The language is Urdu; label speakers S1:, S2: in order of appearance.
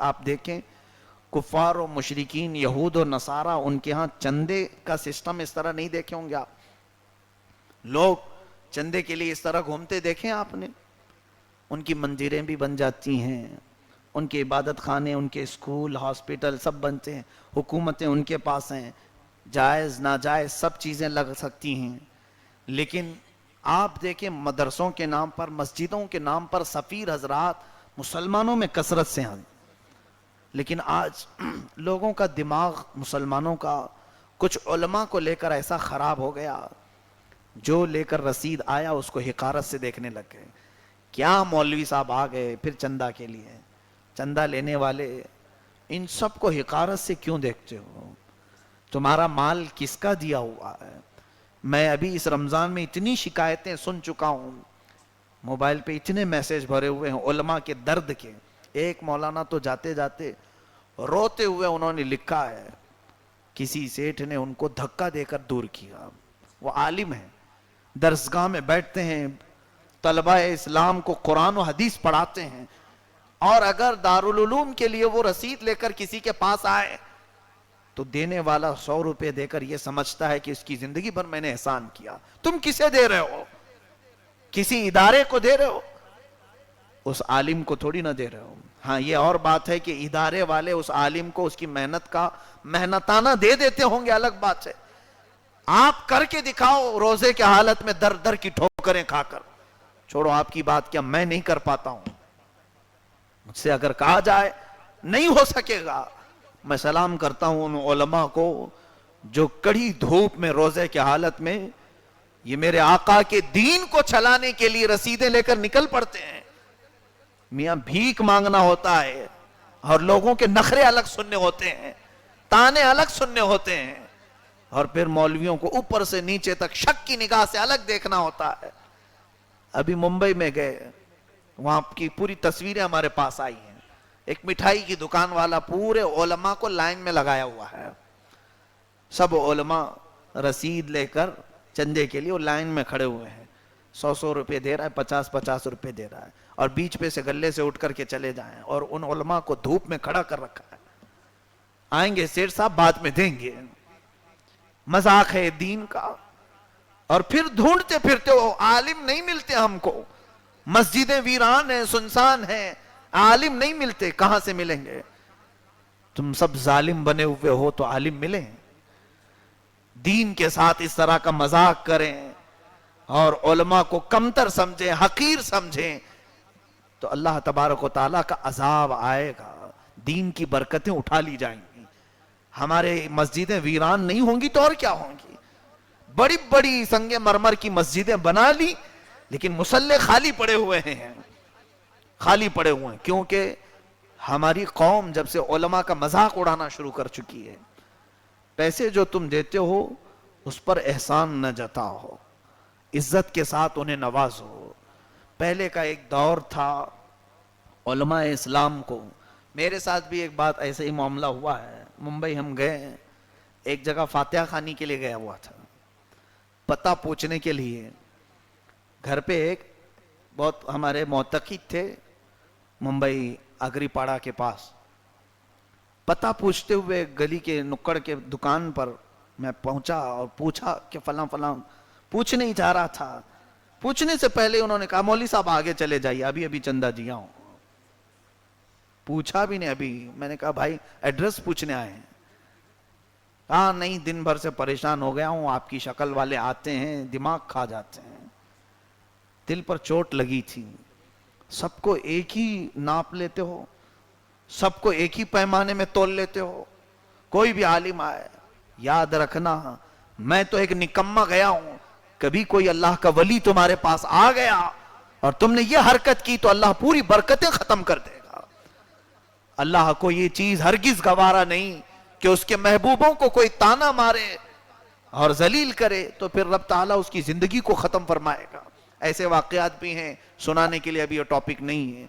S1: وقت آپ دیکھیں کفار و مشرکین یہود و نصارہ ان کے ہاں چندے کا سسٹم اس طرح نہیں دیکھے ہوں گے آپ. لوگ چندے کے لیے اس طرح گھومتے دیکھیں آپ نے. ان کی مندریں بھی بن جاتی ہیں, ان کے عبادت خانے, ان کے اسکول, ہاسپٹل سب بنتے ہیں, حکومتیں ان کے پاس ہیں, جائز ناجائز سب چیزیں لگ سکتی ہیں. لیکن آپ دیکھیں مدرسوں کے نام پر, مسجدوں کے نام پر سفیر حضرات مسلمانوں میں کثرت سے ہیں. لیکن آج لوگوں کا دماغ مسلمانوں کا کچھ علماء کو لے کر ایسا خراب ہو گیا, جو لے کر رسید آیا اس کو حقارت سے دیکھنے لگ گئے. کیا مولوی صاحب آ گئے پھر چندہ کے لیے, چندہ لینے والے, ان سب کو حقارت سے کیوں دیکھتے ہو؟ تمہارا مال کس کا دیا ہوا ہے؟ میں ابھی اس رمضان میں اتنی شکایتیں سن چکا ہوں, موبائل پہ اتنے میسج بھرے ہوئے ہیں علماء کے درد کے. ایک مولانا تو جاتے جاتے روتے ہوئے انہوں نے لکھا ہے کسی سیٹھ نے ان کو دھکا دے کر دور کیا. وہ عالم ہیں, درسگاہ میں بیٹھتے ہیں, طلبہ اسلام کو قرآن و حدیث پڑھاتے ہیں, اور اگر دارالعلوم کے لیے وہ رسید لے کر کسی کے پاس آئے تو دینے والا 100 روپے دے کر یہ سمجھتا ہے کہ اس کی زندگی بھر میں نے احسان کیا. تم کسے دے رہے ہو؟ کسی ادارے کو دے رہے ہو, اس عالم کو تھوڑی نہ دے رہے ہو. ہاں یہ اور بات ہے کہ ادارے والے اس عالم کو اس کی محنت کا محنتانہ دے دیتے ہوں گے, الگ بات ہے. آپ کر کے دکھاؤ روزے کے حالت میں در در کی ٹھوکریں کھا کر. چھوڑو آپ کی بات, کیا میں نہیں کر پاتا ہوں؟ مجھ سے اگر کہا جائے نہیں ہو سکے گا. میں سلام کرتا ہوں ان علماء کو جو کڑی دھوپ میں روزے کے حالت میں یہ میرے آقا کے دین کو چلانے کے لیے رسیدیں لے کر نکل پڑتے ہیں. میاں بھیک مانگنا ہوتا ہے اور لوگوں کے نخرے الگ سننے ہوتے ہیں, تانے الگ سننے ہوتے ہیں, اور پھر مولویوں کو اوپر سے نیچے تک شک کی نگاہ سے الگ دیکھنا ہوتا ہے. ابھی ممبئی میں گئے, وہاں کی پوری تصویریں ہمارے پاس آئی ہیں. ایک مٹھائی کی دکان والا پورے علماء کو لائن میں لگایا ہوا ہے. سب علماء رسید لے کر چندے کے لیے وہ لائن میں کھڑے ہوئے ہیں. 100 روپے دے رہا ہے, 50 روپے دے رہا ہے, اور بیچ پہ سے گلے سے اٹھ کر کے چلے جائیں, اور ان علماء کو دھوپ میں کھڑا کر رکھا ہے. آئیں گے سیٹھ صاحب بعد میں دیں گے. مذاق ہے دین کا. اور پھر ڈھونڈتے پھرتے ہو, عالم نہیں ملتے ہم کو. مسجدیں ویران ہیں, سنسان ہیں, عالم نہیں ملتے. کہاں سے ملیں گے؟ تم سب ظالم بنے ہوئے ہو تو عالم ملیں؟ دین کے ساتھ اس طرح کا مذاق کریں اور علماء کو کمتر سمجھیں, حقیر سمجھیں, تو اللہ تبارک و تعالیٰ کا عذاب آئے گا. دین کی برکتیں اٹھا لی جائیں گی. ہمارے مسجدیں ویران نہیں ہوں گی تو اور کیا ہوں گی؟ بڑی بڑی سنگ مرمر کی مسجدیں بنا لی, لیکن مصلے خالی پڑے ہوئے ہیں, خالی پڑے ہوئے ہیں. کیونکہ ہماری قوم جب سے علماء کا مذاق اڑانا شروع کر چکی ہے. پیسے جو تم دیتے ہو اس پر احسان نہ جتاؤ, عزت کے ساتھ انہیں نوازو. پہلے کا ایک دور تھا علماء اسلام کو, میرے ساتھ بھی ایک بات ایسے ہی معاملہ ہوا ہے. ممبئی ہم گئے, ایک جگہ فاتحہ خوانی کے لیے گیا ہوا تھا, پتہ پوچھنے کے لیے. گھر پہ ایک بہت ہمارے معتقد تھے ممبئی اگری پاڑا کے پاس. پتہ پوچھتے ہوئے گلی کے نکڑ کے دکان پر میں پہنچا اور پوچھا کہ فلاں فلاں. پوچھنے ہی جا رہا تھا, پوچھنے سے پہلے انہوں نے کہا مولوی صاحب آگے چلے جائیے, ابھی ابھی چندہ دیا ہوں. پوچھا بھی نہیں ابھی. میں نے کہا بھائی ایڈریس پوچھنے آئے ہیں؟ کہا نہیں, دن بھر سے پریشان ہو گیا ہوں, آپ کی شکل والے آتے ہیں دماغ کھا جاتے ہیں. دل پر چوٹ لگی تھی. سب کو ایک ہی ناپ لیتے ہو, سب کو ایک ہی پیمانے میں تول لیتے ہو. کوئی بھی عالم آئے, یاد رکھنا میں تو ایک نکمہ گیا ہوں, کبھی کوئی اللہ کا ولی تمہارے پاس آ گیا اور تم نے یہ حرکت کی تو اللہ پوری برکتیں ختم کر دے گا. اللہ کو یہ چیز ہرگز گوارا نہیں کہ اس کے محبوبوں کو کوئی تانا مارے اور ذلیل کرے, تو پھر رب تعالیٰ اس کی زندگی کو ختم فرمائے گا. ایسے واقعات بھی ہیں, سنانے کے لیے ابھی یہ ٹاپک نہیں ہے.